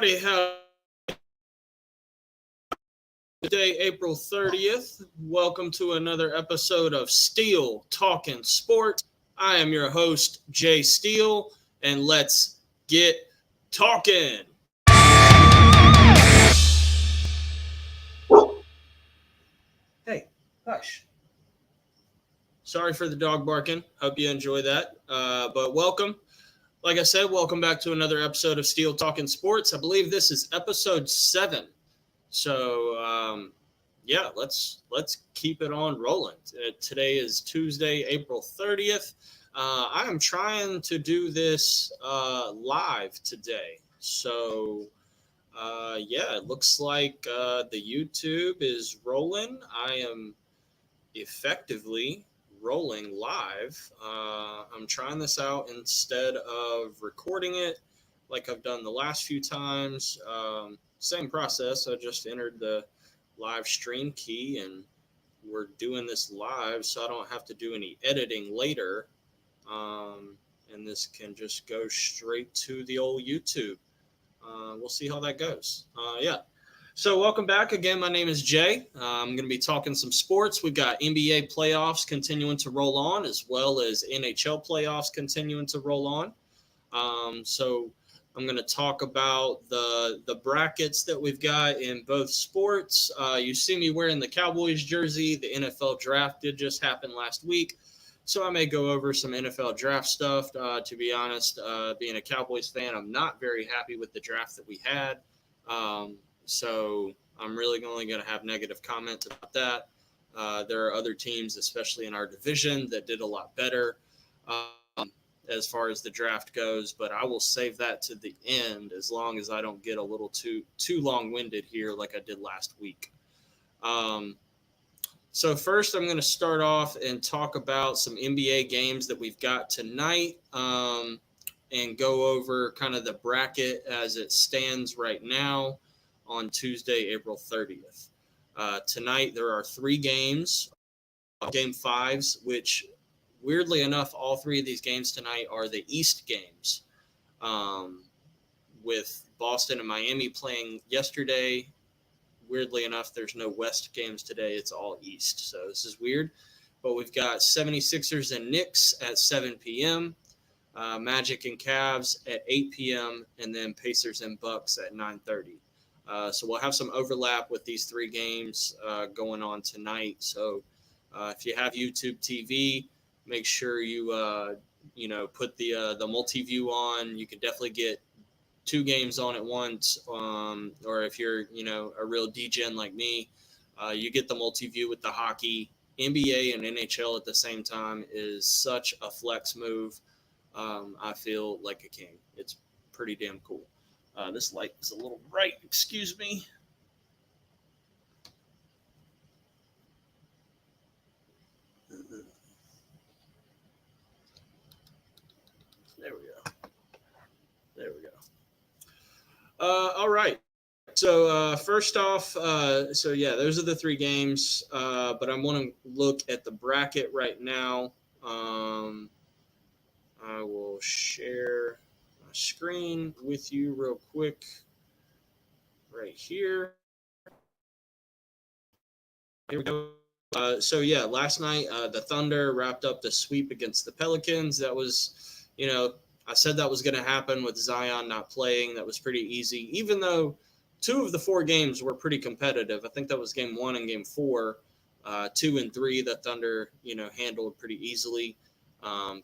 Howdy, howdy. Today, April 30th. Welcome to another episode of Steele Talkin Sports. I am your host, Jay Steele, and let's get talking. Hey, hush. Sorry for the dog barking. Hope you enjoy that. But welcome. Like I said, welcome back to another episode of Steele Talkin Sports. I believe this is episode 7. So, let's keep it on rolling. Today is Tuesday, April 30th. I am trying to do this live today. So, it looks like the YouTube is rolling. I am effectively rolling live. I'm trying this out instead of recording it like I've done the last few times. Same process. I just entered the live stream key and we're doing this live so I don't have to do any editing later. And this can just go straight to the old YouTube. We'll see how that goes. So welcome back again. My name is Jay. I'm going to be talking some sports. We've got NBA playoffs continuing to roll on, as well as NHL playoffs continuing to roll on. So I'm going to talk about the brackets that we've got in both sports. You see me wearing the Cowboys jersey. The NFL draft did just happen last week. So I may go over some NFL draft stuff. To be honest, being a Cowboys fan, I'm not very happy with the draft that we had. So I'm really only going to have negative comments about that. There are other teams, especially in our division, that did a lot better as far as the draft goes. But I will save that to the end as long as I don't get a little too long-winded here like I did last week. So first, I'm going to start off and talk about some NBA games that we've got tonight and go over kind of the bracket as it stands right now on Tuesday, April 30th. Tonight, there are 3 games, game 5s, which weirdly enough, all 3 of these games tonight are the East games, with Boston and Miami playing yesterday. Weirdly enough, there's no West games today. It's all East. So this is weird. But we've got 76ers and Knicks at 7 p.m., Magic and Cavs at 8 p.m., and then Pacers and Bucks at 9:30. So we'll have some overlap with these 3 games going on tonight. So if you have YouTube TV, make sure you put the multi-view on. You can definitely get 2 games on at once. Or if you're a real degen like me, you get the multi-view with the hockey. NBA and NHL at the same time is such a flex move. I feel like a king. It's pretty damn cool. This light is a little bright. Excuse me. There we go. All right. So first off, those are the 3 games. But I want to look at the bracket right now. I will share my screen with you real quick right here. Here we go. Last night the Thunder wrapped up the sweep against the Pelicans. That was, I said that was going to happen with Zion not playing. That was pretty easy, even though 2 of the 4 games were pretty competitive. I think that was game 1 and game 4. 2 and 3, the Thunder, handled pretty easily.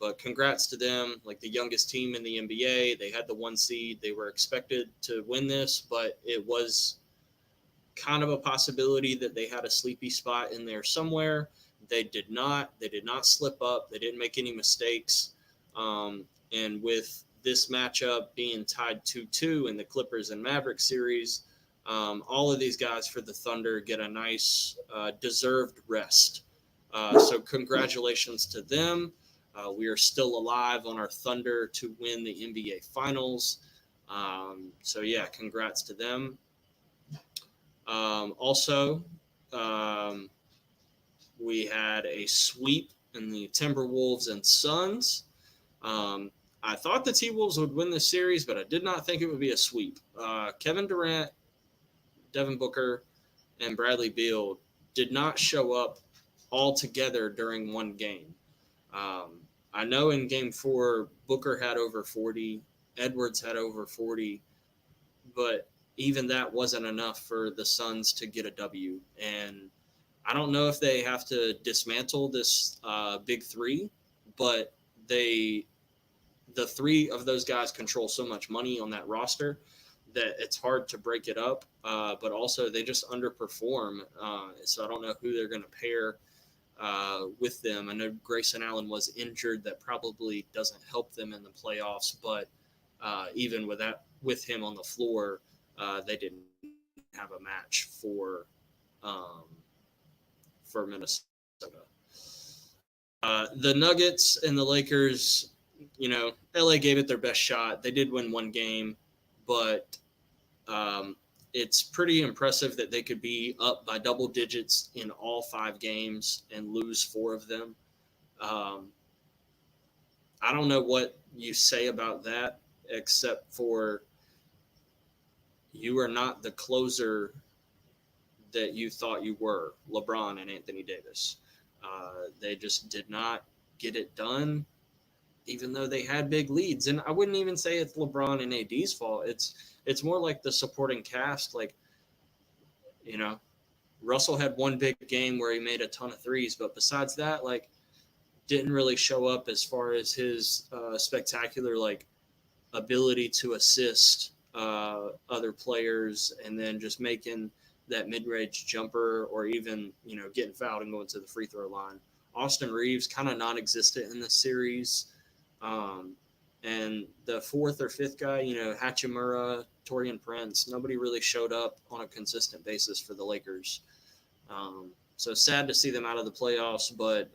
But congrats to them, like the youngest team in the NBA. They had the 1 seed. They were expected to win this, but it was kind of a possibility that they had a sleepy spot in there somewhere. They did not. They did not slip up. They didn't make any mistakes. And with this matchup being tied 2-2 in the Clippers and Mavericks series, all of these guys for the Thunder get a nice deserved rest. So congratulations to them. We are still alive on our Thunder to win the NBA Finals. Congrats to them. We had a sweep in the Timberwolves and Suns. I thought the T-Wolves would win this series, but I did not think it would be a sweep. Kevin Durant, Devin Booker, and Bradley Beal did not show up all together during one game. I know in game 4, Booker had over 40, Edwards had over 40, but even that wasn't enough for the Suns to get a W. And I don't know if they have to dismantle this big three, but the three of those guys control so much money on that roster that it's hard to break it up. But also, they just underperform. So I don't know who they're going to pair with them. I know Grayson Allen was injured. That probably doesn't help them in the playoffs. But even with him on the floor, they didn't have a match for Minnesota. The Nuggets and the Lakers, LA gave it their best shot. They did win one game, but it's pretty impressive that they could be up by double digits in all 5 games and lose 4 of them. I don't know what you say about that, except for you are not the closer that you thought you were, LeBron and Anthony Davis. They just did not get it done, even though they had big leads. And I wouldn't even say it's LeBron and AD's fault. It's more like the supporting cast. Like, Russell had one big game where he made a ton of threes, but besides that, like, didn't really show up as far as his spectacular, like, ability to assist other players and then just making that mid-range jumper or even, getting fouled and going to the free throw line. Austin Reeves kind of non-existent in the series. And the 4th or 5th guy, Hachimura, Torian Prince, nobody really showed up on a consistent basis for the Lakers. So sad to see them out of the playoffs, but,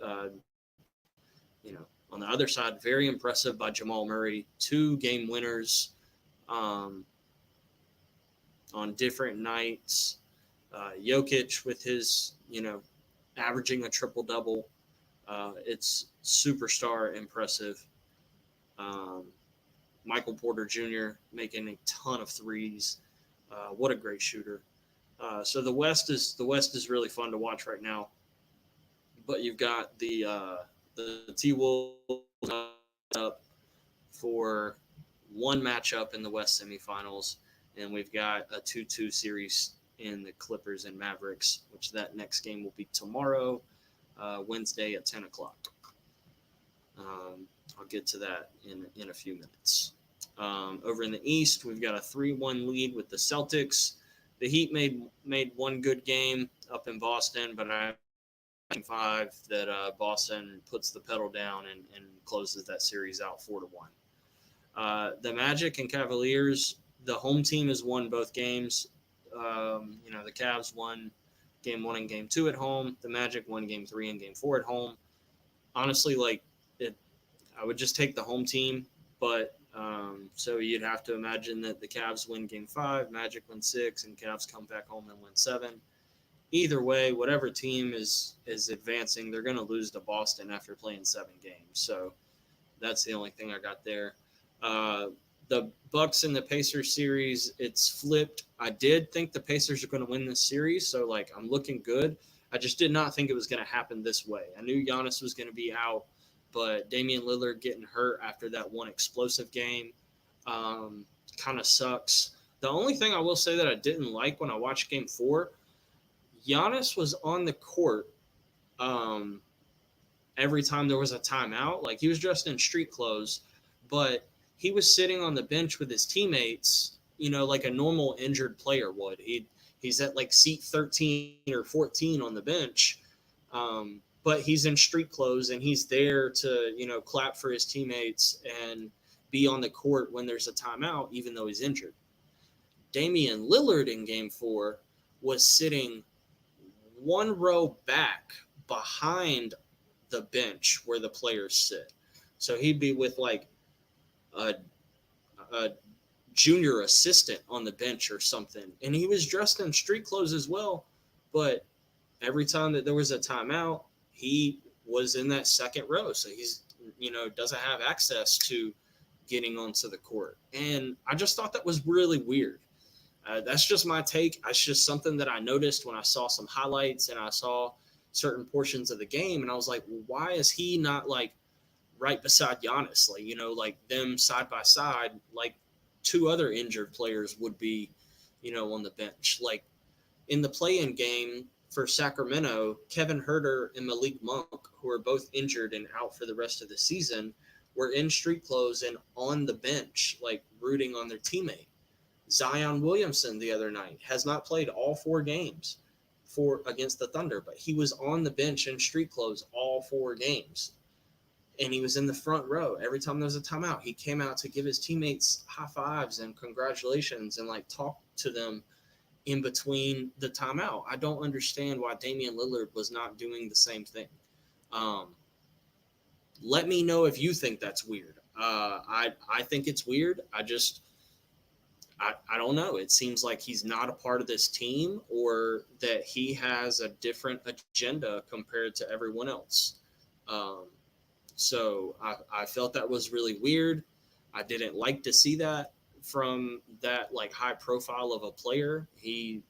on the other side, very impressive by Jamal Murray. 2 game winners on different nights. Jokic with his, averaging a triple-double. It's superstar impressive. Michael Porter Jr. making a ton of threes. What a great shooter. So the West is really fun to watch right now. But you've got the T-Wolves up for one matchup in the West semifinals, and we've got a 2-2 series in the Clippers and Mavericks, which that next game will be tomorrow, Wednesday at 10 o'clock. I'll get to that in a few minutes. Over in the East, we've got a 3-1 lead with the Celtics. The Heat made one good game up in Boston, but I think 5 that Boston puts the pedal down and closes that series out 4-1. The Magic and Cavaliers, the home team has won both games. The Cavs won game 1 and game 2 at home. The Magic won game 3 and game 4 at home. Honestly, I would just take the home team, but so you'd have to imagine that the Cavs win game 5, Magic win 6, and Cavs come back home and win 7. Either way, whatever team is advancing, they're going to lose to Boston after playing 7 games. So that's the only thing I got there. The Bucks and the Pacers series, it's flipped. I did think the Pacers are going to win this series, so I'm looking good. I just did not think it was going to happen this way. I knew Giannis was going to be out, but Damian Lillard getting hurt after that one explosive game kind of sucks. The only thing I will say that I didn't like when I watched game 4, Giannis was on the court every time there was a timeout. Like, he was dressed in street clothes, but he was sitting on the bench with his teammates, like a normal injured player would. He's at seat 13 or 14 on the bench, but he's in street clothes and he's there to, clap for his teammates and be on the court when there's a timeout, even though he's injured. Damian Lillard in game 4 was sitting one row back behind the bench where the players sit. So he'd be with a junior assistant on the bench or something. And he was dressed in street clothes as well. But every time that there was a timeout, he was in that second row. So he's, doesn't have access to getting onto the court. And I just thought that was really weird. That's just my take. It's just something that I noticed when I saw some highlights and I saw certain portions of the game. And I was like, well, why is he not like right beside Giannis? Like, like them side by side, like two other injured players would be, on the bench. Like in the play-in game for Sacramento, Kevin Herter and Malik Monk, who are both injured and out for the rest of the season, were in street clothes and on the bench, like rooting on their teammate. Zion Williamson the other night has not played all 4 games for against the Thunder, but he was on the bench in street clothes all 4 games. And he was in the front row. Every time there was a timeout, he came out to give his teammates high fives and congratulations and like talk to them in between the timeout. I don't understand why Damian Lillard was not doing the same thing. Let me know if you think that's weird. I think it's weird. I don't know. It seems like he's not a part of this team or that he has a different agenda compared to everyone else. So I felt that was really weird. I didn't like to see that from that like high profile of a player. He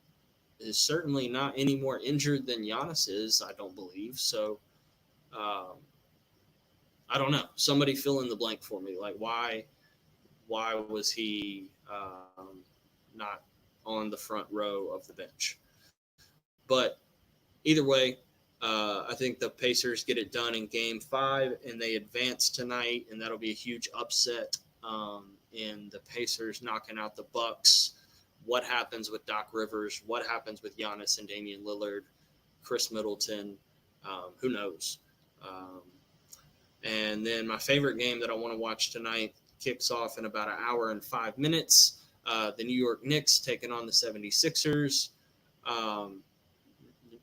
is certainly not any more injured than Giannis is, I don't believe. So I don't know. Somebody fill in the blank for me. Like why was he not on the front row of the bench? But either way, I think the Pacers get it done in Game 5, and they advance tonight, and that'll be a huge upset in the Pacers knocking out the Bucks. What happens with Doc Rivers? What happens with Giannis and Damian Lillard, Chris Middleton? Who knows? And then my favorite game that I want to watch tonight kicks off in about an hour and 5 minutes. The New York Knicks taking on the 76ers.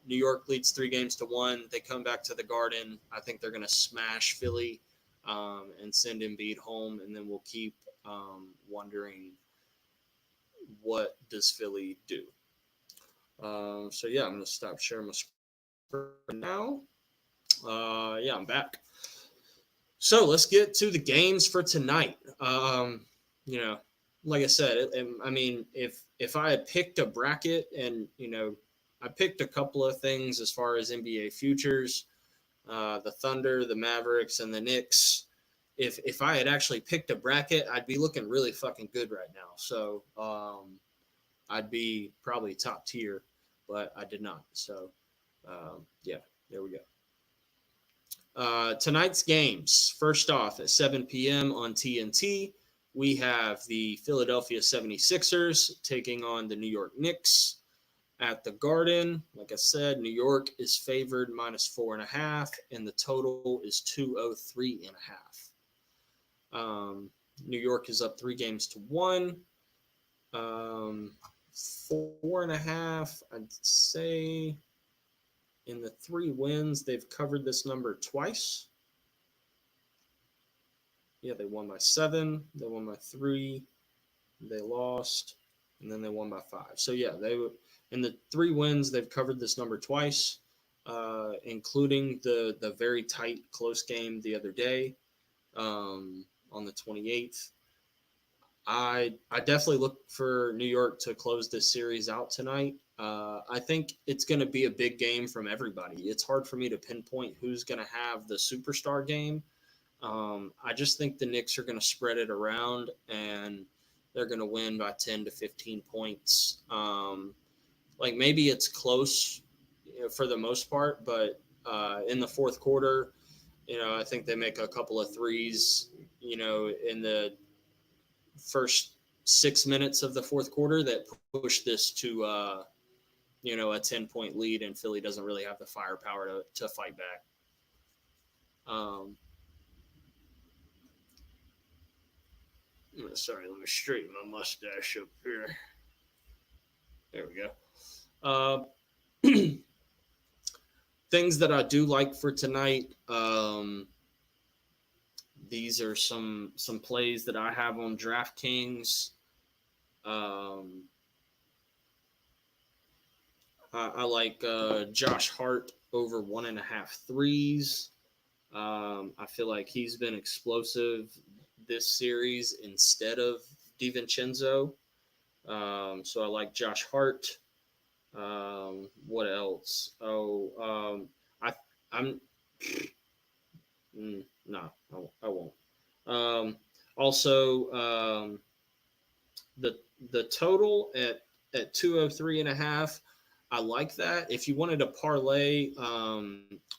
New York leads 3-1. They come back to the Garden. I think they're going to smash Philly and send Embiid home, and then we'll keep wondering what does Philly do. So, yeah, I'm going to stop sharing my screen now. Yeah, I'm back. So let's get to the games for tonight. Like I said, if I had picked a bracket and, I picked a couple of things as far as NBA futures, the Thunder, the Mavericks, and the Knicks. If I had actually picked a bracket, I'd be looking really fucking good right now. So I'd be probably top tier, but I did not. So, yeah, there we go. Tonight's games. First off, at 7 p.m. on TNT, we have the Philadelphia 76ers taking on the New York Knicks at the Garden. Like I said, New York is favored -4.5, and the total is 203.5. New York is up 3-1. 4.5, I'd say. In the 3 wins, they've covered this number twice. Yeah, they won by 7. They won by 3. They lost, and then they won by 5. So yeah, in the 3 wins, they've covered this number twice, including the very tight, close game the other day on the 28th. I definitely look for New York to close this series out tonight. I think it's going to be a big game from everybody. It's hard for me to pinpoint who's going to have the superstar game. I just think the Knicks are going to spread it around, and they're going to win by 10 to 15 points. Maybe it's close for the most part, but in the fourth quarter, I think they make a couple of threes, in the first 6 minutes of the fourth quarter that push this to a 10-point lead, and Philly doesn't really have the firepower to fight back. Sorry, let me straighten my mustache up here. There we go. Things that I do like for tonight. These are some plays that I have on DraftKings. I like Josh Hart over 1.5 threes. I feel like he's been explosive this series instead of DiVincenzo. So I like Josh Hart. What else? I I'm no, I won't. Um, also, the the total at 203.5. I like that. If you wanted to parlay,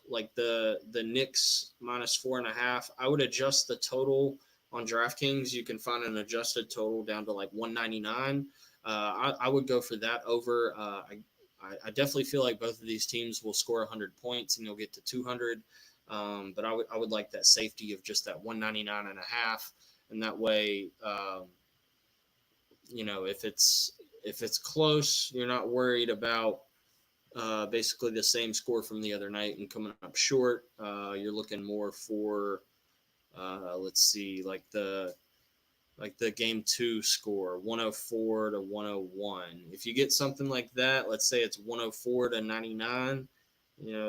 like the Knicks -4.5, I would adjust the total on DraftKings. You can find an adjusted total down to like 199. I would go for that over. I definitely feel like both of these teams will score 100 points and you'll get to 200. But I would like that safety of just that 199.5, and that way, if it's close, you're not worried about basically the same score from the other night and coming up short. You're looking more for let's see, like the game 2 score, 104 to 101. If you get something like that, let's say it's 104 to 99,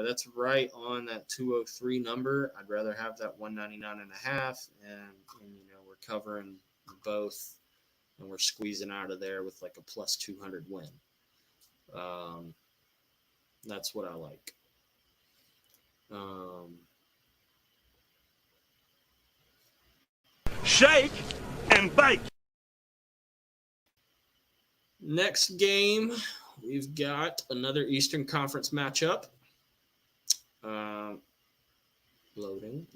that's right on that 203 number. I'd rather have that 199.5, and we're covering both, and we're squeezing out of there with like a plus 200 win. That's what I like. Shake and bake. Next game, we've got another Eastern Conference matchup. Loading.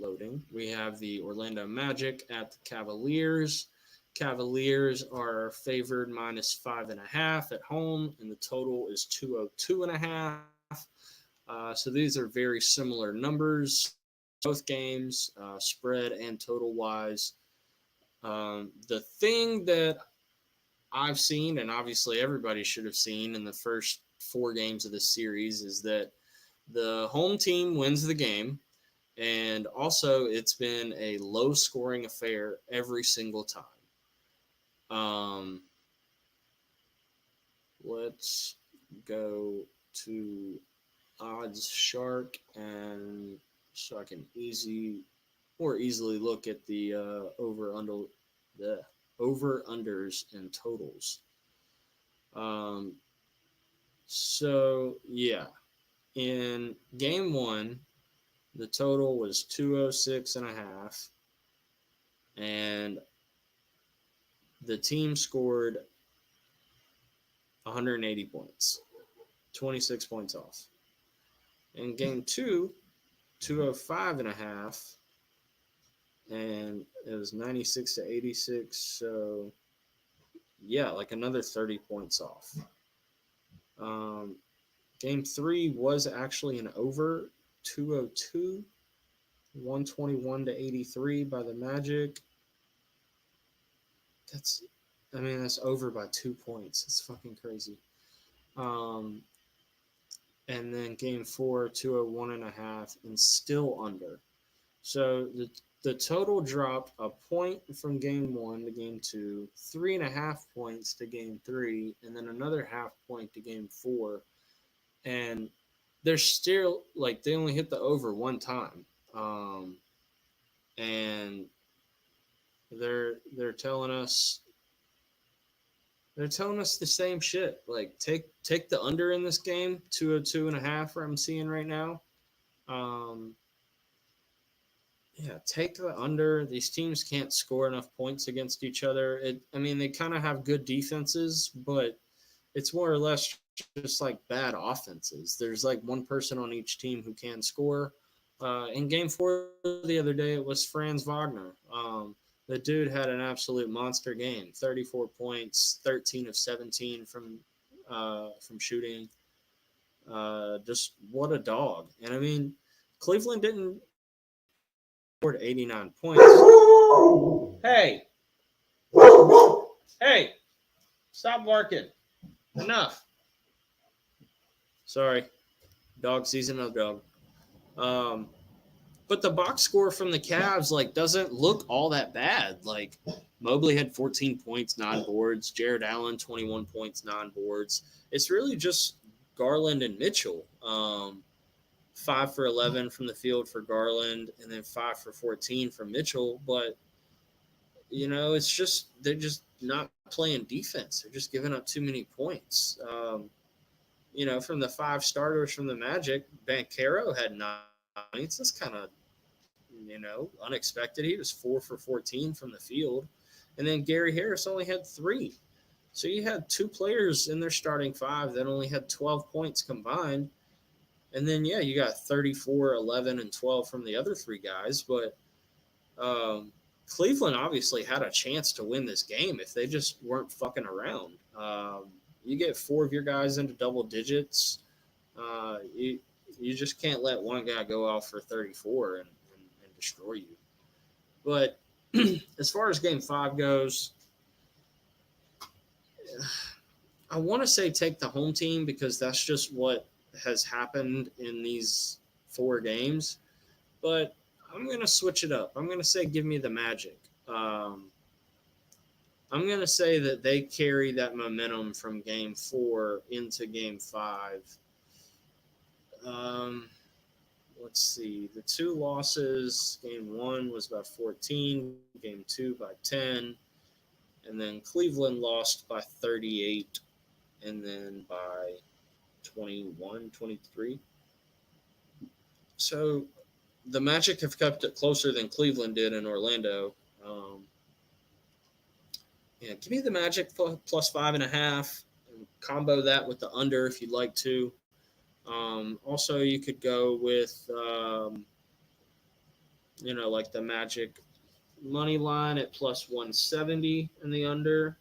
We have the Orlando Magic at the Cavaliers. Cavaliers are favored -5.5 at home, and the total is 202.5. So these are very similar numbers, both games, spread and total wise. The thing that I've seen, and obviously everybody should have seen in the first 4 games of this series, is that the home team wins the game. And also, it's been a low-scoring affair every single time. Let's go to Odds Shark, and so I can more easily look at the over-unders and totals. So yeah, in game 1. The total was 206.5, and the team scored 180 points, 26 points off. In game 2, 205.5, and it was 96-86. So yeah, like another 30 points off. Game 3 was actually an over. 202, 121-83 by the Magic. That's over by 2 points. It's fucking crazy. And then game 4, 201.5, and still under. So the total dropped a point from game 1 to game 2, 3.5 points to game 3, and then another half point to game 4. And they're still they only hit the over one time, and they're telling us the same shit. Like take the under in this game, 202.5. Where I'm seeing right now. Yeah, take the under. These teams can't score enough points against each other. They kind of have good defenses, but it's more or less just like bad offenses. There's like one person on each team who can score. In game 4 the other day, it was Franz Wagner. The dude had an absolute monster game. 34 points, 13 of 17 from shooting. Just what a dog. And Cleveland didn't score 89 points. Hey, stop barking. Enough. Sorry. Dog season of dog. But the box score from the Cavs doesn't look all that bad. Mobley had 14 points, 9 boards. Jared Allen, 21 points, 9 boards. It's really just Garland and Mitchell. 5 for 11 from the field for Garland, and then 5 for 14 from Mitchell. But it's just they're just not playing defense. They're just giving up too many points. From the five starters from the Magic, Banchero had 9 points. That's kind of unexpected. He was 4 for 14 from the field, and then Gary Harris only had 3. So you had 2 players in their starting 5 that only had 12 points combined. And then, yeah, you got 34, 11, and 12 from the other 3 guys. But Cleveland obviously had a chance to win this game if they just weren't fucking around. You get 4 of your guys into double digits. You just can't let one guy go off for 34 and destroy you. But as far as game 5 goes, I want to say take the home team because that's just what has happened in these 4 games. But I'm going to switch it up. I'm going to say give me the Magic. I'm going to say that they carry that momentum from game 4 into game 5. Let's see. The 2 losses, game 1 was by 14, game 2 by 10, and then Cleveland lost by 38, and then by 21, 23. So the Magic have kept it closer than Cleveland did in Orlando. Give me the Magic plus 5.5, and combo that with the under if you'd like to. Also, you could go with, like the Magic money line at plus 170 in the under.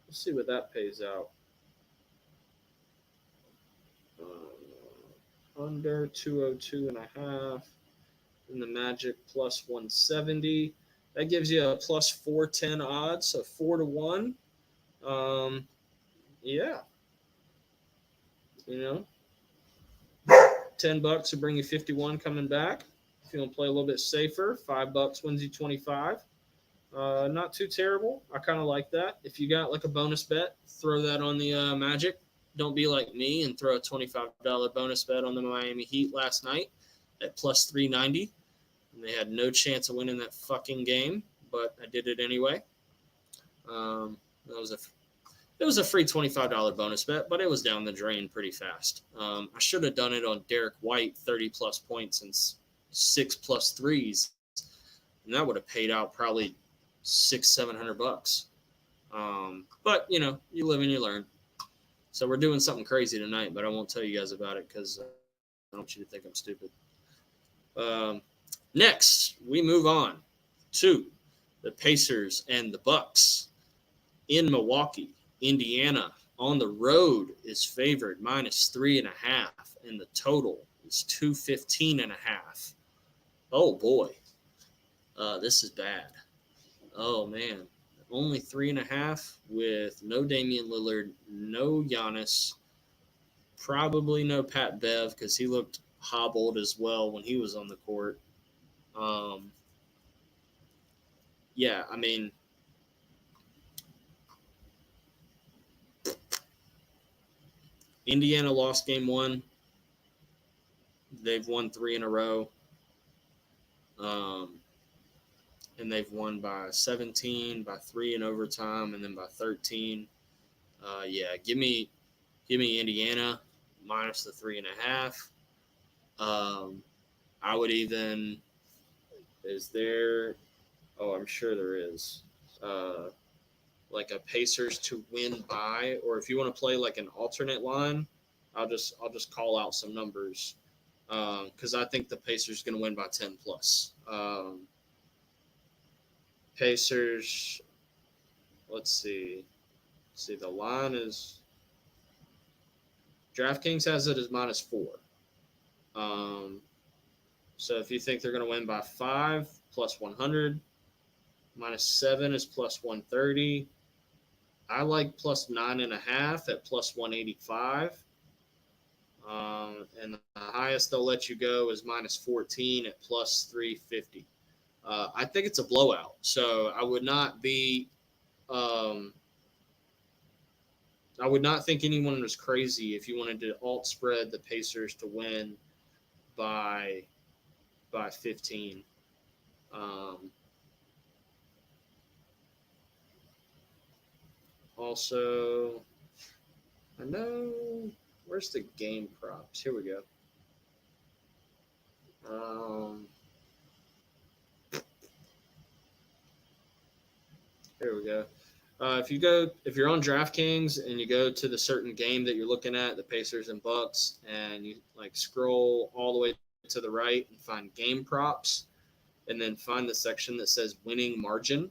Let's see what that pays out. Under 202.5 in the Magic plus 170. That gives you a plus 410 odds, so 4-1. Yeah. $10 to bring you 51 coming back. If you want to play a little bit safer, $5 wins you 25. Not too terrible. I kind of like that. If you got like a bonus bet, throw that on the Magic. Don't be like me and throw a $25 bonus bet on the Miami Heat last night at plus 390. And they had no chance of winning that fucking game, but I did it anyway. It was a free $25 bonus bet, but it was down the drain pretty fast. I should have done it on Derek White, 30-plus points and 6+ threes, and that would have paid out probably $600-700. But, you live and you learn. So we're doing something crazy tonight, but I won't tell you guys about it because I don't want you to think I'm stupid. Next, we move on to the Pacers and the Bucks in Milwaukee. Indiana on the road is favored minus 3.5, and the total is 215.5. Oh boy, this is bad. Oh man, only 3.5 with no Damian Lillard, no Giannis, probably no Pat Bev because he looked hobbled as well when he was on the court. Yeah, I mean, Indiana lost game 1. They've won 3 in a row. And they've won by 17, by 3 in overtime, and then by 13. Yeah, give me Indiana minus the 3.5. I would even. Is there? Oh, I'm sure there is. Like a Pacers to win by, or if you want to play like an alternate line, I'll just call out some numbers because I think the Pacers going to win by 10 plus. Pacers. Let's see. The line is DraftKings has it as minus 4. So if you think they're going to win by 5, plus 100. Minus 7 is plus 130. I like plus 9.5 at plus 185. And the highest they'll let you go is minus 14 at plus 350. I think it's a blowout. So I would not be. I would not think anyone was crazy if you wanted to alt spread the Pacers to win by 15. Also, I know, where's the game props? Here we go. Here we go. If you're on DraftKings and you go to the certain game that you're looking at, the Pacers and Bucks, and you like scroll all the way to the right and find game props, and then find the section that says winning margin,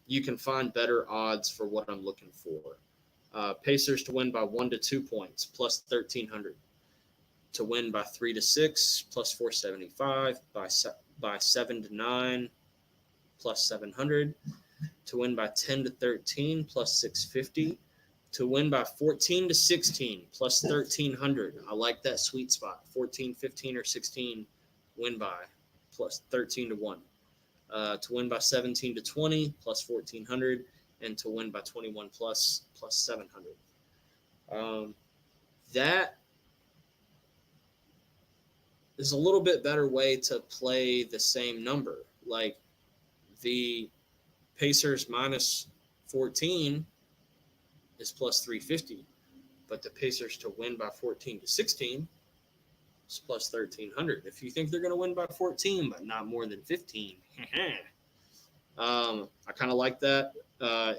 you can find better odds for what I'm looking for. Pacers to win by 1 to 2 points, plus 1,300. To win by 3 to 6, plus 475. By 7 to 9, plus 700. To win by 10 to 13, plus 650. To win by 14 to 16, plus 1,300. I like that sweet spot. 14, 15, or 16 win by, plus 13 to 1. To win by 17 to 20, plus 1,400. And to win by 21 plus 700. That is a little bit better way to play the same number. Like the Pacers minus 14 is plus 350, but the Pacers to win by 14 to 16 is plus 1,300. If you think they're going to win by 14, but not more than 15, I kind of like that.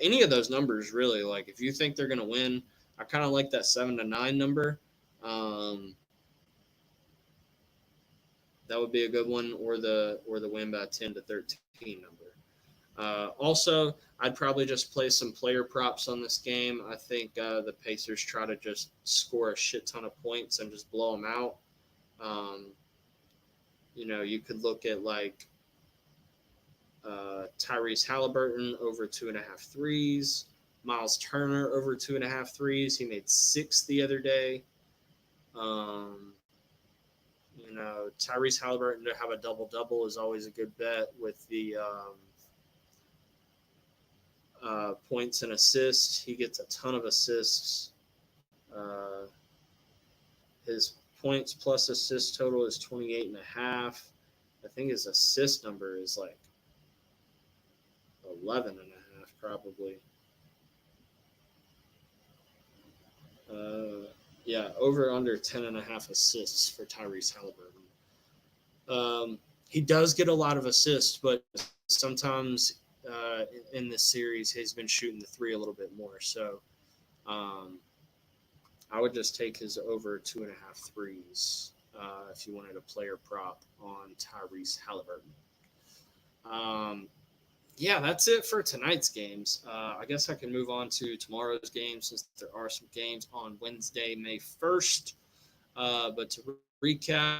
Any of those numbers, really. Like if you think they're going to win, I kind of like that 7 to 9 number. That would be a good one, or the win by 10 to 13 number. Also, I'd probably just play some player props on this game. I think the Pacers try to just score a shit ton of points and just blow them out. You could look at like Tyrese Halliburton over 2.5 threes, Miles Turner over 2.5 threes. He made 6 the other day. Tyrese Halliburton to have a double-double is always a good bet with the points and assists. He gets a ton of assists. His points plus assist total is 28.5. I think his assist number is like 11.5 probably. Over under 10.5 assists for Tyrese Halliburton. He does get a lot of assists, but sometimes in this series he's been shooting the three a little bit more. So I would just take his over 2.5 threes if you wanted a player prop on Tyrese Halliburton. That's it for tonight's games. I guess I can move on to tomorrow's games since there are some games on Wednesday, May 1st. But to recap,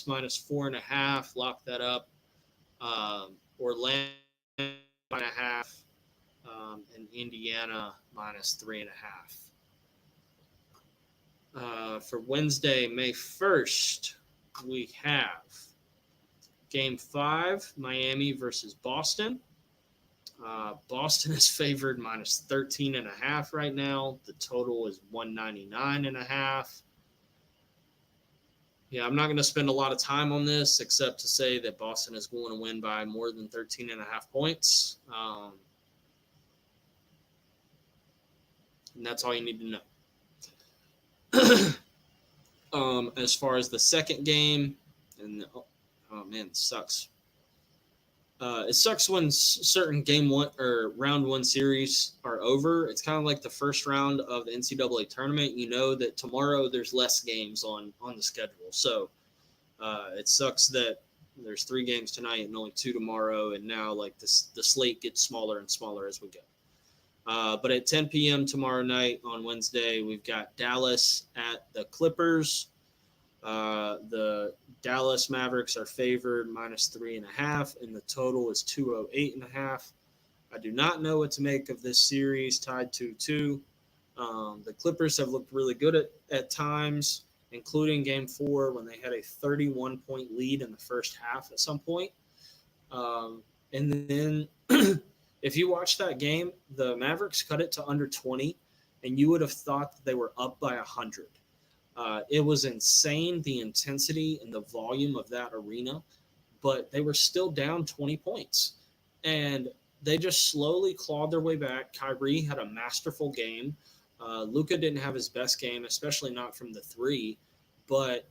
minus 4.5, lock that up. Orlando 1.5, and Indiana minus 3.5. For Wednesday, May 1st, we have Game 5, Miami versus Boston. Boston is favored minus 13.5 right now. The total is 199.5. Yeah, I'm not going to spend a lot of time on this except to say that Boston is going to win by more than 13.5 points. And that's all you need to know. As far as the second game, and oh man, it sucks. It sucks when certain game one or round one series are over. It's kind of like the first round of the NCAA tournament. You know that tomorrow there's less games on the schedule. So it sucks that there's 3 games tonight and only 2 tomorrow. And now like the slate gets smaller and smaller as we go. But at 10 p.m. tomorrow night on Wednesday, we've got Dallas at the Clippers. The Dallas Mavericks are favored minus 3.5, and the total is 208.5. I do not know what to make of this series, tied 2-2. The Clippers have looked really good at times, including Game 4 when they had a 31-point lead in the first half at some point. And then if you watch that game, the Mavericks cut it to under 20, and you would have thought that they were up by 100. It was insane, the intensity and the volume of that arena, but they were still down 20 points. And they just slowly clawed their way back. Kyrie had a masterful game. Luka didn't have his best game, especially not from the three, but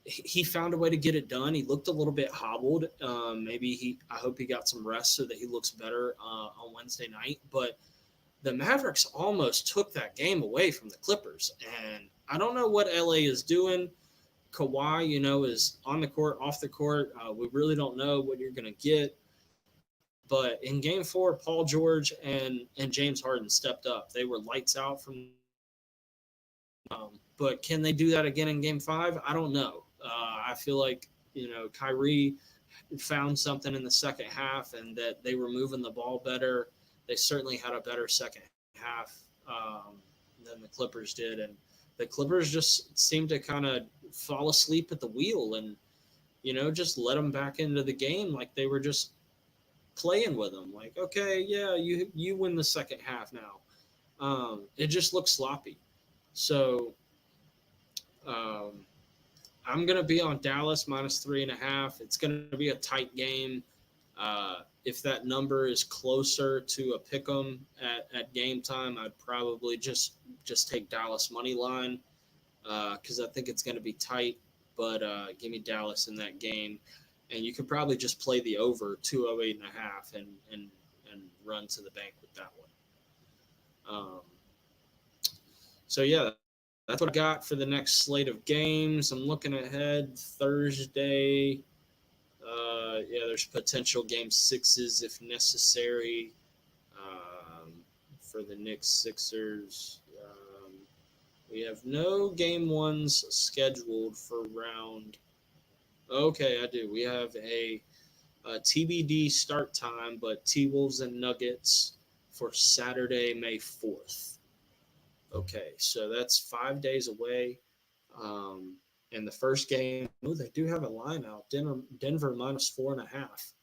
he found a way to get it done. He looked a little bit hobbled. I hope he got some rest so that he looks better on Wednesday night. But the Mavericks almost took that game away from the Clippers. And I don't know what LA is doing. Kawhi, is on the court, off the court. We really don't know what you're going to get. But in game 4, Paul George and James Harden stepped up. They were lights out from but can they do that again in game 5? I don't know. I feel like, Kyrie found something in the second half and that they were moving the ball better. They certainly had a better second half than the Clippers did. And the Clippers just seemed to kind of fall asleep at the wheel and, just let them back into the game like they were just playing with them. Like, okay, yeah, you win the second half now. It just looks sloppy. So I'm going to be on Dallas -3.5. It's going to be a tight game. If that number is closer to a pick 'em at game time, I'd probably just take Dallas money line because I think it's going to be tight. But give me Dallas in that game, and you could probably just play the over 208.5 and run to the bank with that one. So yeah, that's what I got for the next slate of games. I'm looking ahead Thursday. There's potential game 6s if necessary for the Knicks Sixers. We have no game 1s scheduled for round. Okay, I do. We have a TBD start time, but T-Wolves and Nuggets for Saturday, May 4th. Okay, so that's 5 days away. And the first game, they do have a line out. Denver -4.5.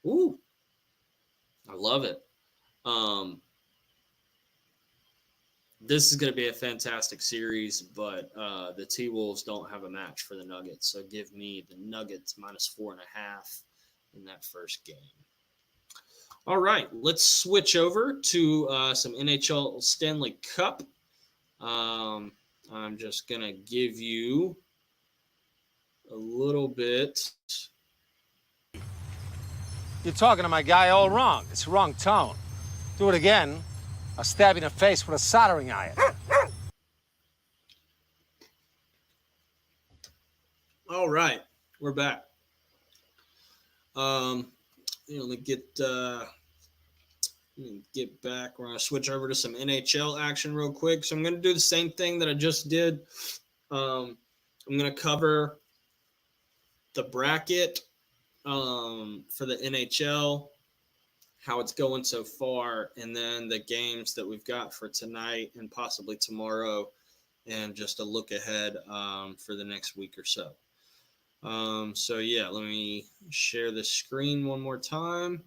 Ooh, I love it. This is going to be a fantastic series, but the T-Wolves don't have a match for the Nuggets. So give me the Nuggets -4.5 in that first game. All right, let's switch over to some NHL Stanley Cup. I'm just going to give you a little bit. You're talking to my guy all wrong. It's the wrong tone. Do it again, I'll stab you in the face with a soldering iron. All right, we're back. Let me get back. We're going to switch over to some NHL action real quick. So I'm going to do the same thing that I just did. I'm going to cover the bracket for the NHL, how it's going so far, and then the games that we've got for tonight and possibly tomorrow, and just a look ahead for the next week or so. So yeah, let me share the screen one more time.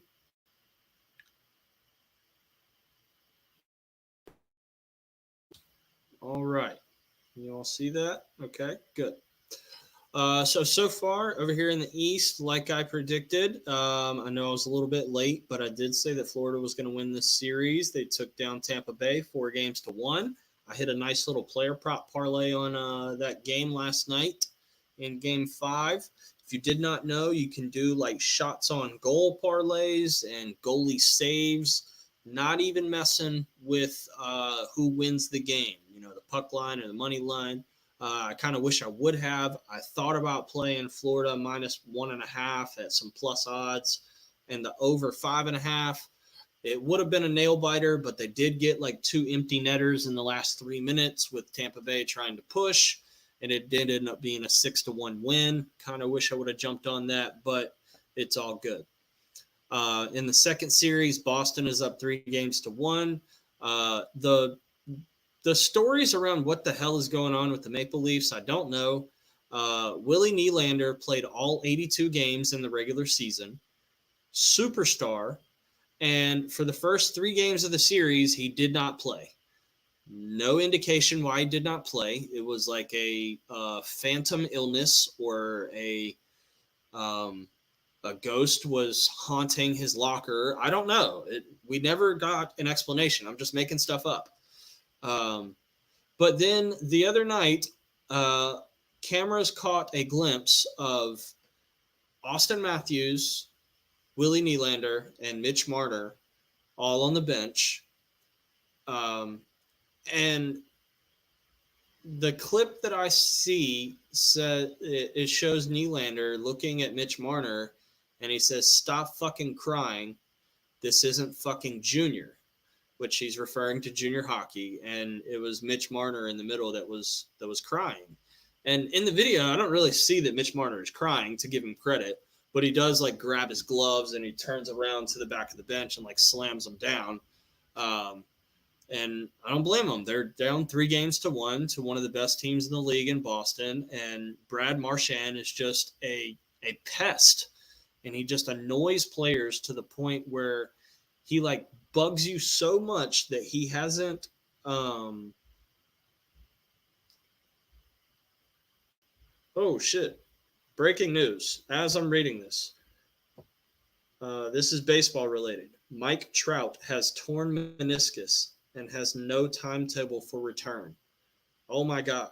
All right. You all see that? Okay, good. So far over here in the East, like I predicted, I know I was a little bit late, but I did say that Florida was going to win this series. They took down Tampa Bay 4-1. I hit a nice little player prop parlay on that game last night in game 5. If you did not know, you can do like shots on goal parlays and goalie saves, not even messing with who wins the game, the puck line or the money line. I kind of wish I would have. I thought about playing Florida -1.5 at some plus odds and the over 5.5. It would have been a nail biter, but they did get like 2 empty netters in the last 3 minutes with Tampa Bay trying to push, and it did end up being a 6-1 win. Kind of wish I would have jumped on that, but it's all good. In the second series, Boston is up 3-1. The stories around what the hell is going on with the Maple Leafs, I don't know. Willie Nylander played all 82 games in the regular season. Superstar. And for the first 3 games of the series, he did not play. No indication why he did not play. It was like a phantom illness or a a ghost was haunting his locker. I don't know. We never got an explanation. I'm just making stuff up. But then the other night, cameras caught a glimpse of Austin Matthews, Willie Nylander, and Mitch Marner all on the bench. And the clip that I see said it shows Nylander looking at Mitch Marner, and he says, "Stop fucking crying. This isn't fucking junior," which he's referring to junior hockey. And it was Mitch Marner in the middle that was crying. And in the video, I don't really see that Mitch Marner is crying, to give him credit, but he does like grab his gloves and he turns around to the back of the bench and like slams them down. And I don't blame them. They're down 3-1 to one of the best teams in the league in Boston. And Brad Marchand is just a pest. And he just annoys players to the point where he like bugs you so much that he hasn't oh shit. Breaking news. As I'm reading this. This is baseball related. Mike Trout has torn meniscus and has no timetable for return. Oh my God.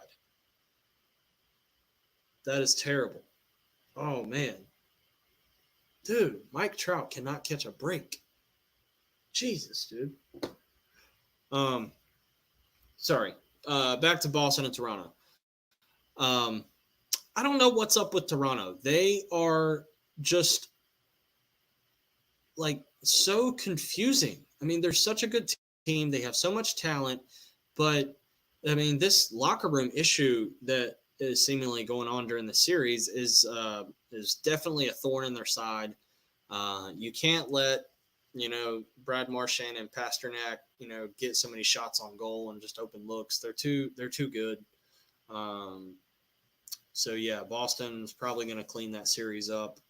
That is terrible. Oh man. Dude, Mike Trout cannot catch a break. Jesus, dude. Sorry. Back to Boston and Toronto. I don't know what's up with Toronto. They are just like so confusing. I mean, they're such a good team. They have so much talent, but I mean, this locker room issue that is seemingly going on during the series is definitely a thorn in their side. You can't let, Brad Marchand and Pasternak, get so many shots on goal and just open looks. They're too good. So yeah, Boston's probably going to clean that series up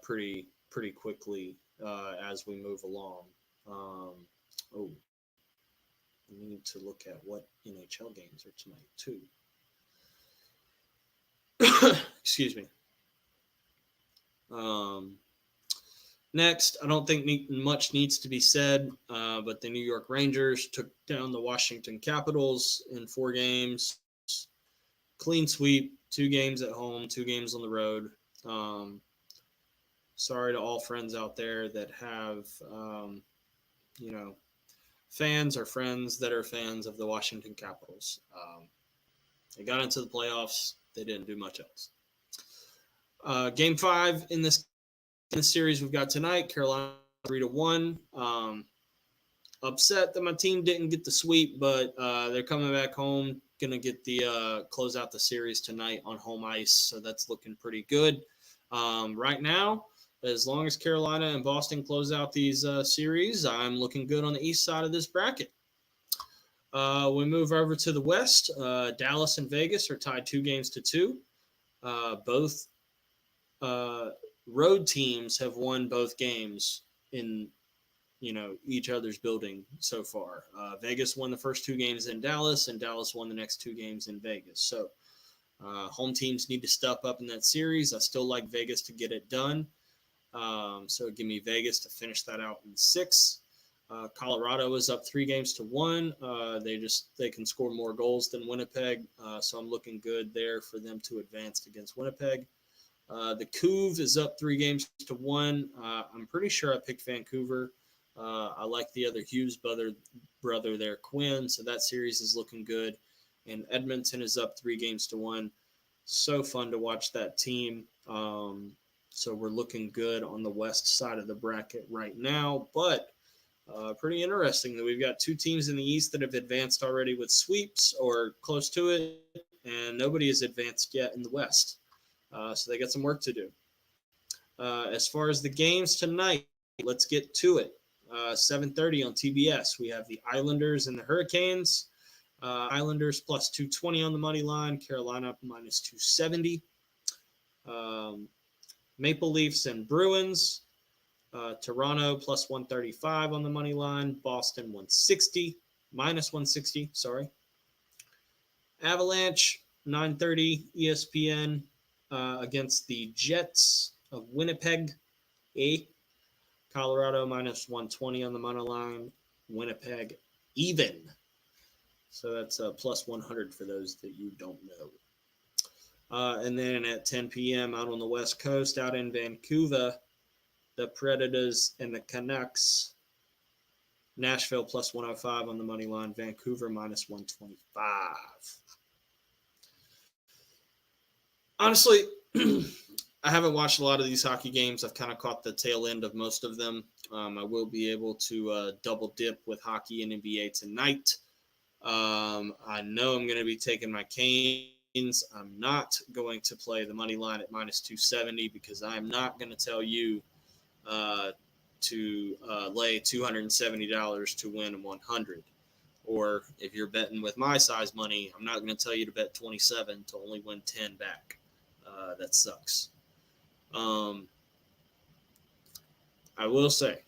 pretty quickly as we move along. We need to look at what NHL games are tonight too. Excuse me. Next, I don't think much needs to be said, but the New York Rangers took down the Washington Capitals in 4 games. Clean sweep, 2 games at home, 2 games on the road. Sorry to all friends out there that have, fans or friends that are fans of the Washington Capitals. They got into the playoffs. They didn't do much else. Game 5 in this series we've got tonight, Carolina 3-1. Upset that my team didn't get the sweep, but they're coming back home. Going to get the close out the series tonight on home ice, so that's looking pretty good. Right now, as long as Carolina and Boston close out these series, I'm looking good on the east side of this bracket. We move over to the west. Dallas and Vegas are tied 2-2. Both road teams have won both games in each other's building so far. Vegas won the first 2 games in Dallas, and Dallas won the next 2 games in Vegas. So home teams need to step up in that series. I still like Vegas to get it done. So give me Vegas to finish that out in 6. Colorado is up 3-1. They can score more goals than Winnipeg. So I'm looking good there for them to advance against Winnipeg. The Couve is up 3-1. I'm pretty sure I picked Vancouver. I like the other Hughes brother there, Quinn. So that series is looking good. And Edmonton is up 3-1. So fun to watch that team. So we're looking good on the west side of the bracket right now. But pretty interesting that we've got 2 teams in the East that have advanced already with sweeps or close to it. And nobody has advanced yet in the West. So they got some work to do. As far as the games tonight, let's get to it. 7:30 on TBS. We have the Islanders and the Hurricanes. Islanders plus 220 on the money line. Carolina minus 270. Maple Leafs and Bruins. Toronto plus 135 on the money line. Boston 160. Minus 160, sorry. Avalanche, 9:30 ESPN against the Jets. of Winnipeg. Colorado minus 120 on the money line. Winnipeg even. So that's a plus 100 for those that you don't know. And then at 10 p.m. out on the West Coast, out in Vancouver, the Predators and the Canucks. Nashville plus 105 on the money line. Vancouver minus 125. Honestly, I haven't watched a lot of these hockey games. I've kind of caught the tail end of most of them. I will be able to double dip with hockey and NBA tonight. I know I'm going to be taking my Canes. I'm not going to play the money line at minus 270 because I'm not going to tell you to lay $270 to win 100. Or if you're betting with my size money, I'm not going to tell you to bet 27 to only win 10 back. That sucks. I will say,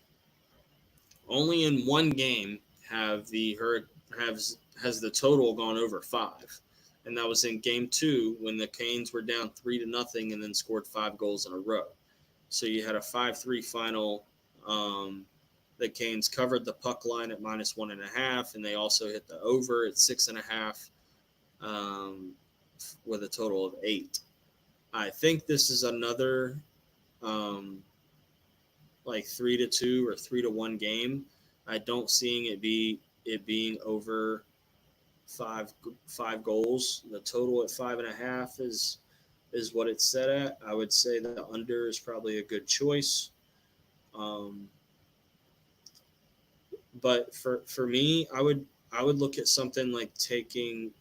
only in one game has the total gone over 5, and that was in Game 2 when the Canes were down 3-0 and then scored 5 goals in a row. So you had a 5-3 final. The Canes covered the puck line at minus 1.5, and they also hit the over at 6.5, with a total of 8. I think this is another like 3-2 or 3-1 game. I don't seeing it being over five goals. The total at 5.5 is what it's set at. I would say that the under is probably a good choice. But for me, I would look at something like taking.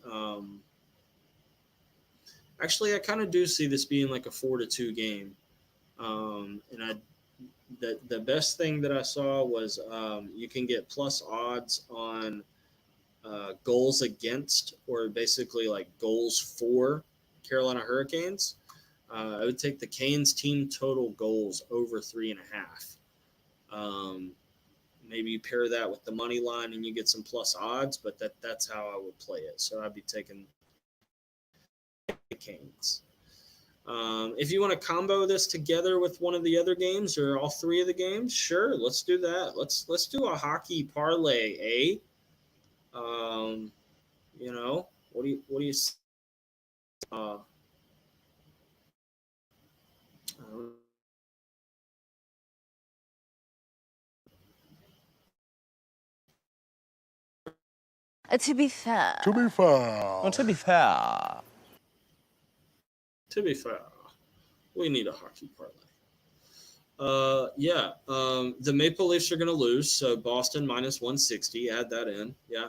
Actually, I kind of do see this being like a 4-2 game. And the best thing that I saw was you can get plus odds on goals against, or basically like goals for Carolina Hurricanes. I would take the Canes team total goals over 3.5. Maybe you pair that with the money line and you get some plus odds, but that's how I would play it. So I'd be taking the Canes. If you want to combo this together with one of the other games or all 3 of the games, sure, let's do that. Let's do a hockey parlay, eh? What do you To be fair. To be fair. Well, to be fair. To be fair, we need a hockey parlay. The Maple Leafs are going to lose, so Boston minus 160. Add that in. Yeah.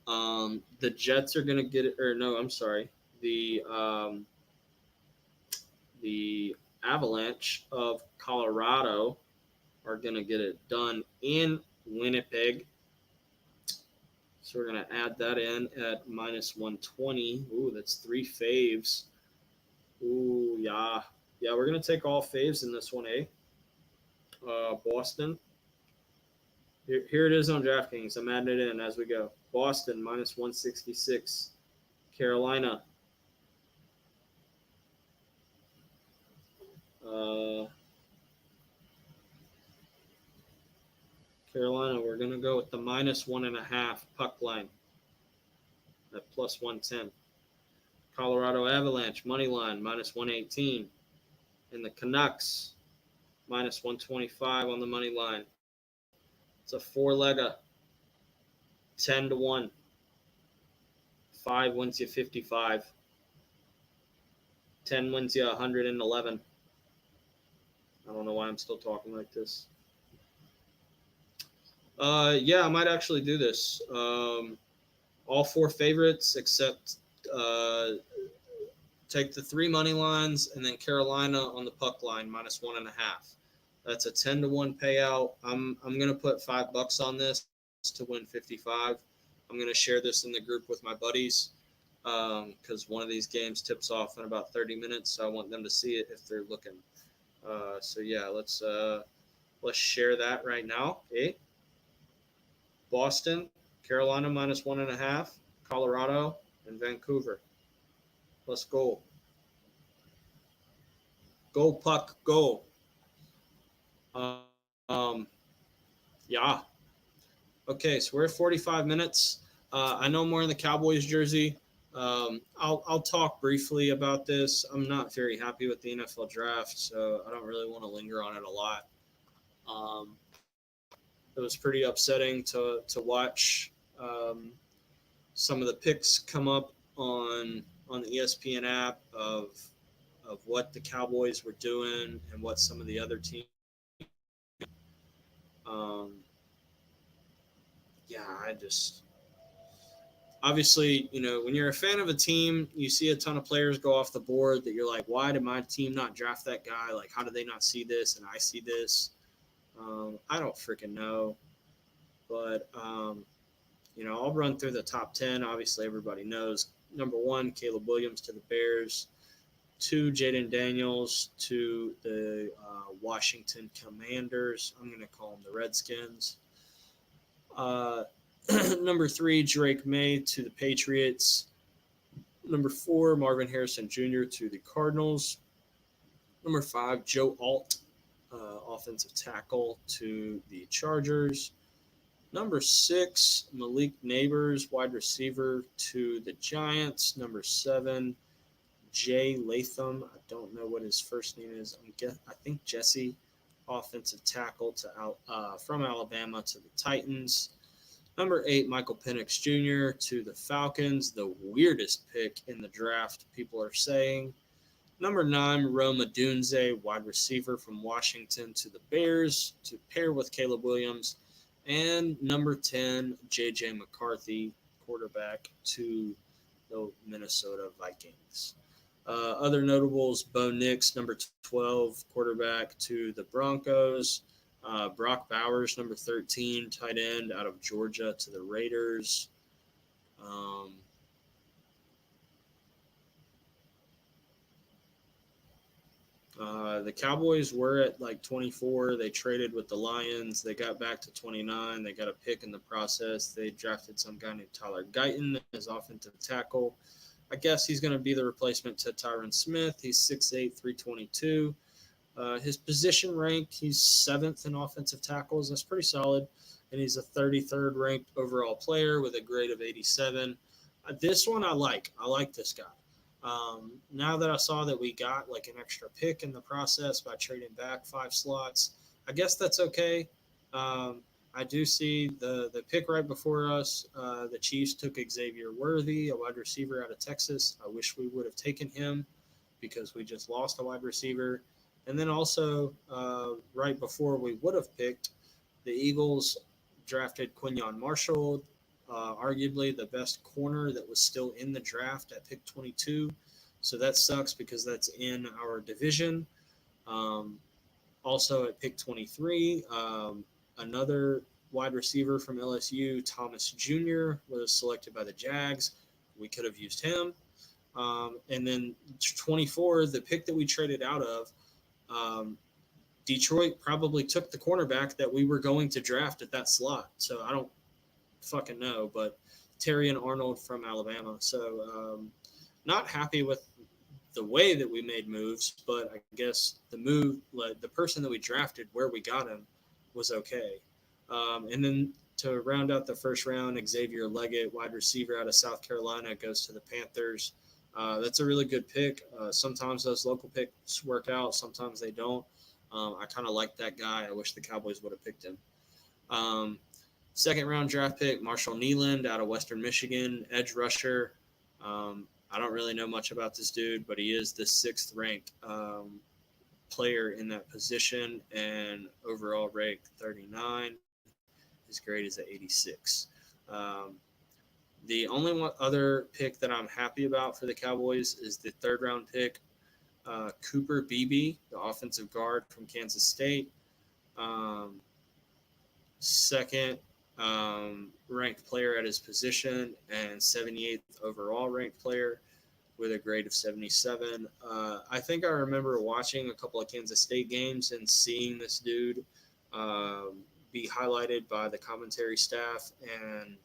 The Jets are going to get it, or no, I'm sorry. The Avalanche of Colorado are going to get it done in Winnipeg. So we're going to add that in at minus 120. Ooh, that's 3 faves. Ooh, yeah. Yeah, we're going to take all faves in this one, eh? Boston. Here it is on DraftKings. I'm adding it in as we go. Boston, minus 166. Carolina. Carolina, we're going to go with the minus 1.5 puck line at plus 110. Colorado Avalanche, money line, minus 118. And the Canucks, minus 125 on the money line. It's a 4-legger, 10-1. 5 wins you 55. 10 wins you 111. I don't know why I'm still talking like this. I might actually do this. All 4 favorites except take the 3 money lines and then Carolina on the puck line minus 1.5. That's a 10-1 payout. I'm gonna put $5 on this to win 55. I'm gonna share this in the group with my buddies because one of these games tips off in about 30 minutes. So I want them to see it if they're looking. Let's share that right now. Okay. Boston, Carolina minus 1.5, Colorado, and Vancouver. Let's go. Go, Puck, go. Um, yeah. Okay, so we're at 45 minutes. I know more in the Cowboys jersey. I'll talk briefly about this. I'm not very happy with the NFL draft, so I don't really want to linger on it a lot. Um, it was pretty upsetting to watch some of the picks come up on the ESPN app of what the Cowboys were doing and what some of the other teams. Um, yeah, I just obviously, when you're a fan of a team, you see a ton of players go off the board that you're like, why did my team not draft that guy? Like, how did they not see this and I see this? I don't freaking know. But, I'll run through the top 10. Obviously, everybody knows. Number 1, Caleb Williams to the Bears. 2, Jaden Daniels to the Washington Commanders. I'm going to call them the Redskins. Number 3, Drake May to the Patriots. Number 4, Marvin Harrison Jr. to the Cardinals. Number 5, Joe Alt, offensive tackle to the Chargers. Number 6, Malik Neighbors, wide receiver to the Giants. Number 7, Jay Latham. I don't know what his first name is. I think Jesse, offensive tackle from Alabama to the Titans. Number 8, Michael Penix Jr. to the Falcons, the weirdest pick in the draft, people are saying. Number 9, Rome Odunze, wide receiver from Washington to the Bears to pair with Caleb Williams. And number 10, J.J. McCarthy, quarterback to the Minnesota Vikings. Other notables, Bo Nix, number 12, quarterback to the Broncos. Brock Bowers, number 13, tight end out of Georgia to the Raiders. The Cowboys were at like 24. They traded with the Lions. They got back to 29. They got a pick in the process. They drafted some guy named Tyler Guyton as offensive tackle. I guess he's going to be the replacement to Tyron Smith. He's 6'8", 322. His position rank, he's 7th in offensive tackles. That's pretty solid. And he's a 33rd ranked overall player with a grade of 87. This one I like. I like this guy. Now that I saw that we got like an extra pick in the process by trading back 5 slots, I guess that's okay. I do see the pick right before us. The Chiefs took Xavier Worthy, a wide receiver out of Texas. I wish we would have taken him because we just lost a wide receiver. And then also, right before we would have picked, the Eagles drafted Quinyon Marshall, arguably the best corner that was still in the draft at pick 22. So that sucks because that's in our division. Also at pick 23, another wide receiver from LSU, Thomas Jr., was selected by the Jags. We could have used him. And then 24, the pick that we traded out of, Detroit probably took the cornerback that we were going to draft at that slot. So I don't fucking know, but Terry and Arnold from Alabama. So not happy with the way that we made moves, but I guess the person that we drafted where we got him was okay. And then to round out the first round, Xavier Leggett, wide receiver out of South Carolina, goes to the Panthers. That's a really good pick. Sometimes those local picks work out. Sometimes they don't. I kind of like that guy. I wish the Cowboys would have picked him. Second round draft pick, Marshall Nealand out of Western Michigan, edge rusher. I don't really know much about this dude, but he is the 6th ranked player in that position and overall ranked 39. His grade is at 86. The only other pick that I'm happy about for the Cowboys is the 3rd round pick, Cooper Beebe, the offensive guard from Kansas State. 2nd ranked player at his position and 78th overall ranked player with a grade of 77. I think I remember watching a couple of Kansas State games and seeing this dude be highlighted by the commentary staff, and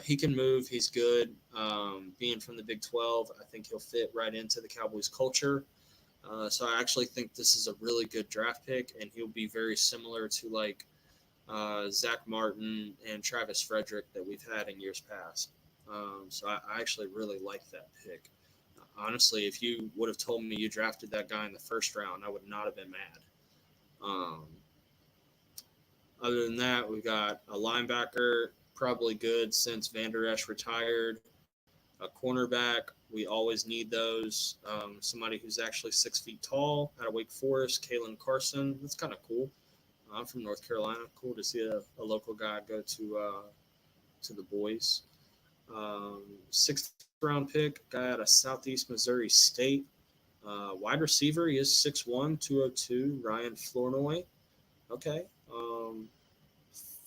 he can move. He's good. Being from the Big 12, I think he'll fit right into the Cowboys culture. So I actually think this is a really good draft pick, and he'll be very similar to like Zach Martin and Travis Frederick that we've had in years past. So I actually really like that pick. Honestly, if you would have told me you drafted that guy in the first round, I would not have been mad. Other than that, we got a linebacker, probably good since Van Der Esch retired. A cornerback, we always need those. Somebody who's actually 6 feet tall out of Wake Forest, Kalen Carson. That's kind of cool. I'm from North Carolina. Cool to see a local guy go to the boys. Sixth round pick, guy out of Southeast Missouri State. Wide receiver, he is 6'1", 202, Ryan Flournoy. Okay.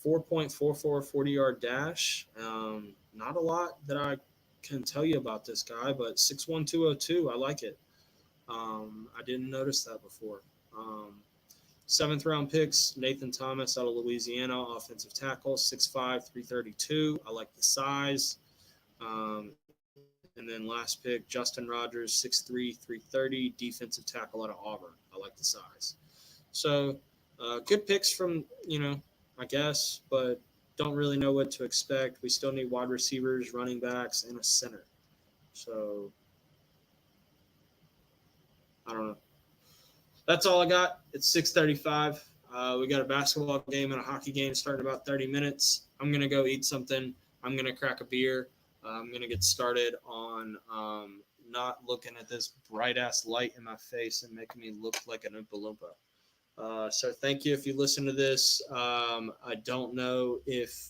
4.44 40-yard dash. Not a lot that I can tell you about this guy, but 6'1", 202, I like it. I didn't notice that before. Seventh round picks, Nathan Thomas out of Louisiana, offensive tackle, 6'5", 332. I like the size. And then last pick, Justin Rogers, 6'3", 330, defensive tackle out of Auburn. I like the size. So good picks from, I guess, but don't really know what to expect. We still need wide receivers, running backs, and a center. So I don't know. That's all I got. It's 6:35. We got a basketball game and a hockey game starting in about 30 minutes. I'm going to go eat something. I'm going to crack a beer. I'm going to get started on not looking at this bright-ass light in my face and making me look like an Oompa Loompa. So thank you if you listen to this. I don't know if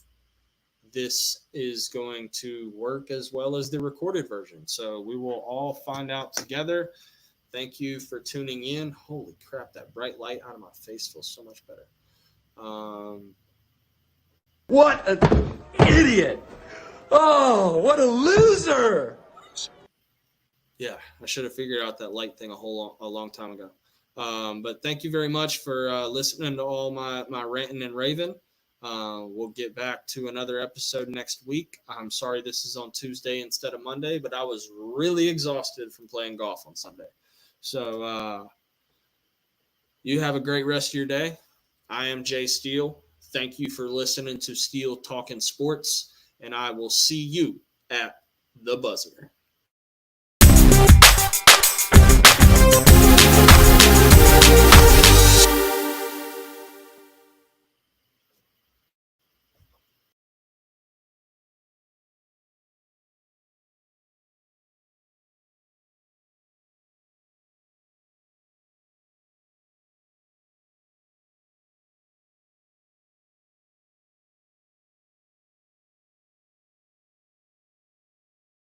this is going to work as well as the recorded version. So we will all find out together. Thank you for tuning in. Holy crap, that bright light out of my face feels so much better. What an idiot! Oh, what a loser! Yeah, I should have figured out that light thing a long time ago. But thank you very much for listening to all my ranting and raving. We'll get back to another episode next week. I'm sorry this is on Tuesday instead of Monday, but I was really exhausted from playing golf on Sunday. So you have a great rest of your day. I am Jay Steele. Thank you for listening to Steele Talkin Sports, and I will see you at the buzzer.